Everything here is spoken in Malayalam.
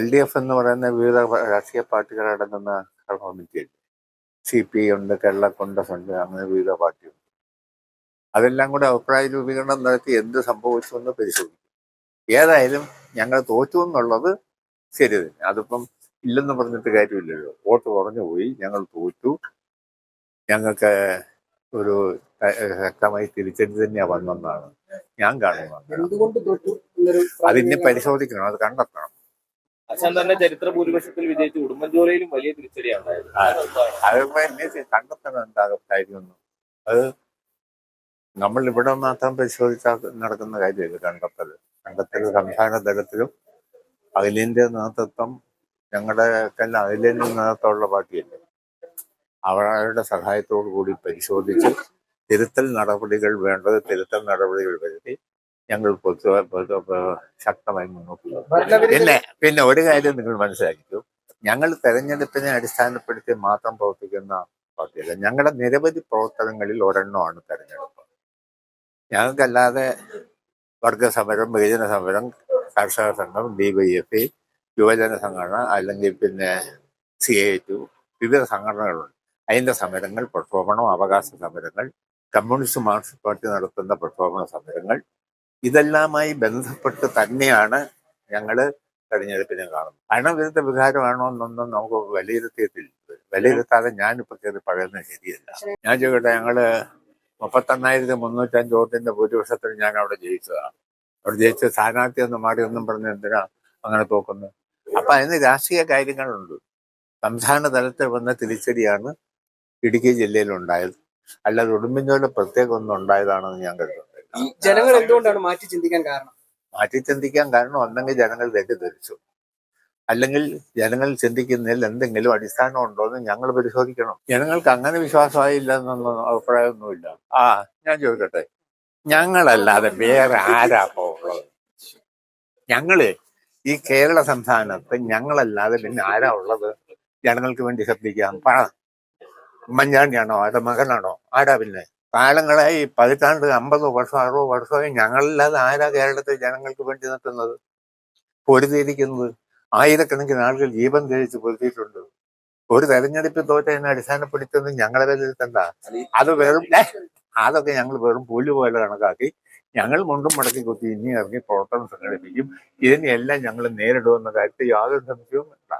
LDF എന്ന് പറയുന്ന വിവിധ രാഷ്ട്രീയ പാർട്ടികൾ അടങ്ങുന്ന കമ്മിറ്റിയുണ്ട്. CPI ഉണ്ട്, കേരള കോൺഗ്രസ് ഉണ്ട്, അങ്ങനെ വിവിധ പാർട്ടിയുണ്ട്. അതെല്ലാം കൂടെ അഭിപ്രായ രൂപീകരണം നടത്തി എന്ത് സംഭവിച്ചു എന്ന് പരിശോധിക്കും. ഏതായാലും ഞങ്ങൾ തോറ്റു എന്നുള്ളത് ശരി തന്നെ. അതിപ്പം ഇല്ലെന്ന് പറഞ്ഞിട്ട് കാര്യമില്ലല്ലോ. വോട്ട് കുറഞ്ഞു പോയി, ഞങ്ങൾ തോറ്റു. ഞങ്ങൾക്ക് ഒരു ശക്തമായി തിരിച്ചടി തന്നെയാണ് വന്നെന്നാണ് ഞാൻ കാണുന്നത്. അതിനെ പരിശോധിക്കണം, അത് കണ്ടെത്തണം. അച്ഛൻ തന്നെ ചരിത്ര ഭൂരിപക്ഷത്തിൽ വിജയിച്ചു. ഉടുമ്പൻചോലയിലും വലിയ തിരിച്ചടിയാണ്. അതിപ്പോ എന്നെ കണ്ടെത്തണം എന്താകും കാര്യമൊന്നും. അത് നമ്മൾ ഇവിടെ മാത്രം പരിശോധിച്ചാൽ നടക്കുന്ന കാര്യമില്ല. കണ്ടെത്തൽ സംസ്ഥാന തലത്തിലും അഖിലേന്ത്യാ നേതൃത്വം, ഞങ്ങളുടെ എല്ലാം അഖിലേന്ത്യാ നേതൃത്വമുള്ള പാർട്ടിയല്ലേ, അവരുടെ സഹായത്തോടു കൂടി പരിശോധിച്ച് തിരുത്തൽ നടപടികൾ വേണ്ടത് തിരുത്തൽ നടപടികൾ വരുത്തി ഞങ്ങൾ ശക്തമായി മുന്നോട്ട് പോകും. പിന്നെ ഒരു കാര്യം നിങ്ങൾ മനസ്സിലാക്കിക്കൂ, ഞങ്ങൾ തെരഞ്ഞെടുപ്പിനെ അടിസ്ഥാനപ്പെടുത്തി മാത്രം പ്രവർത്തിക്കുന്ന പാർട്ടിയല്ല. ഞങ്ങളുടെ നിരവധി പ്രവർത്തനങ്ങളിൽ ഒരെണ്ണമാണ് തെരഞ്ഞെടുപ്പ്. ഞങ്ങൾക്കല്ലാതെ വർഗ സമരം, വിഭജന സമരം, കർഷക സംഘം, DYFI, യുവജന സംഘടന, അല്ലെങ്കിൽ പിന്നെ CITU, വിവിധ സംഘടനകളുണ്ട്. അതിൻ്റെ സമരങ്ങൾ, പ്രക്ഷോഭണം, അവകാശ സമരങ്ങൾ, കമ്മ്യൂണിസ്റ്റ് മാർക്സിസ്റ്റ് പാർട്ടി നടത്തുന്ന പ്രക്ഷോഭണ സമരങ്ങൾ, ഇതെല്ലാമായി ബന്ധപ്പെട്ട് തന്നെയാണ് ഞങ്ങൾ തെരഞ്ഞെടുപ്പിനെ കാണുന്നത്. ഭരണവിരുദ്ധ വികാരമാണോ എന്നൊന്നും നമുക്ക് വിലയിരുത്താതെ ഞാനിപ്പോൾ കയറി പറയുന്നത് ശരിയല്ല. ഞാൻ ചോദിക്കട്ടെ, ഞങ്ങള് 31,305 വോട്ടിന്റെ ഭൂരിപക്ഷത്തിൽ ഞാൻ അവിടെ ജയിച്ചതാണ്. അവിടെ ജയിച്ച സ്ഥാനാർത്ഥി ഒന്ന് മാറി ഒന്നും പറഞ്ഞ് എന്തിനാ അങ്ങനെ തോക്കുന്നത്? അപ്പൊ അതിന് രാഷ്ട്രീയ കാര്യങ്ങളുണ്ട്. സംസ്ഥാന തലത്തിൽ വന്ന തിരിച്ചടിയാണ് ഇടുക്കി ജില്ലയിൽ ഉണ്ടായത്, അല്ലാതെ ഉടുമ്പൻചോല പ്രത്യേകം ഒന്നും ഉണ്ടായതാണെന്ന് ഞാൻ കരുതുന്നില്ല. ജനങ്ങൾ എന്തുകൊണ്ടാണ് മാറ്റി ചിന്തിക്കാൻ കാരണം? ഒന്നെങ്കിൽ ജനങ്ങൾ തെറ്റിദ്ധരിച്ചു, അല്ലെങ്കിൽ ജനങ്ങൾ ചിന്തിക്കുന്നതിൽ എന്തെങ്കിലും അടിസ്ഥാനം ഉണ്ടോ എന്ന് ഞങ്ങൾ പരിശോധിക്കണം. ജനങ്ങൾക്ക് അങ്ങനെ വിശ്വാസമായില്ല എന്നൊന്നും അഭിപ്രായമൊന്നുമില്ല. ഞാൻ ചോദിക്കട്ടെ, ഞങ്ങളല്ലാതെ വേറെ ആരാ ഉള്ളത്? ഞങ്ങള് ഈ കേരള സംസ്ഥാനത്ത് ഞങ്ങളല്ലാതെ പിന്നെ ആരാ ഉള്ളത്? ജനങ്ങൾക്ക് വേണ്ടി ശബ്ദിക്കാം. ഉമ്മൻചാണ്ടിയാണോ? ആരുടെ മകനാണോ? ആരാ പിന്നെ? കാലങ്ങളായി, പതിറ്റാണ്ട്, 50 വർഷം 60 വർഷമായി ഞങ്ങളല്ലാതെ ആരാ കേരളത്തിൽ ജനങ്ങൾക്ക് വേണ്ടി നിൽക്കുന്നത്, പൊരുതിയിരിക്കുന്നത്? ആയിരക്കണക്കിന് ആളുകൾ ജീവൻ ധരിച്ച് പൊരുത്തിയിട്ടുണ്ട്. ഒരു തെരഞ്ഞെടുപ്പ് തോറ്റതിനെ അടിസ്ഥാനപ്പെടുത്തുന്നത് ഞങ്ങളെ വിലയിരുത്തണ്ട. അതൊക്കെ ഞങ്ങൾ വെറും പുല്ല് പോലെ കണക്കാക്കി ഞങ്ങൾ മുണ്ടും മടക്കി കുത്തി ഇനി ഇറങ്ങി പ്രവർത്തനം സംഘടിപ്പിക്കും. ഇതിനെല്ലാം ഞങ്ങൾ നേരിടുമെന്ന കാര്യത്തിൽ യാതൊരു സംശയവും വേണ്ട.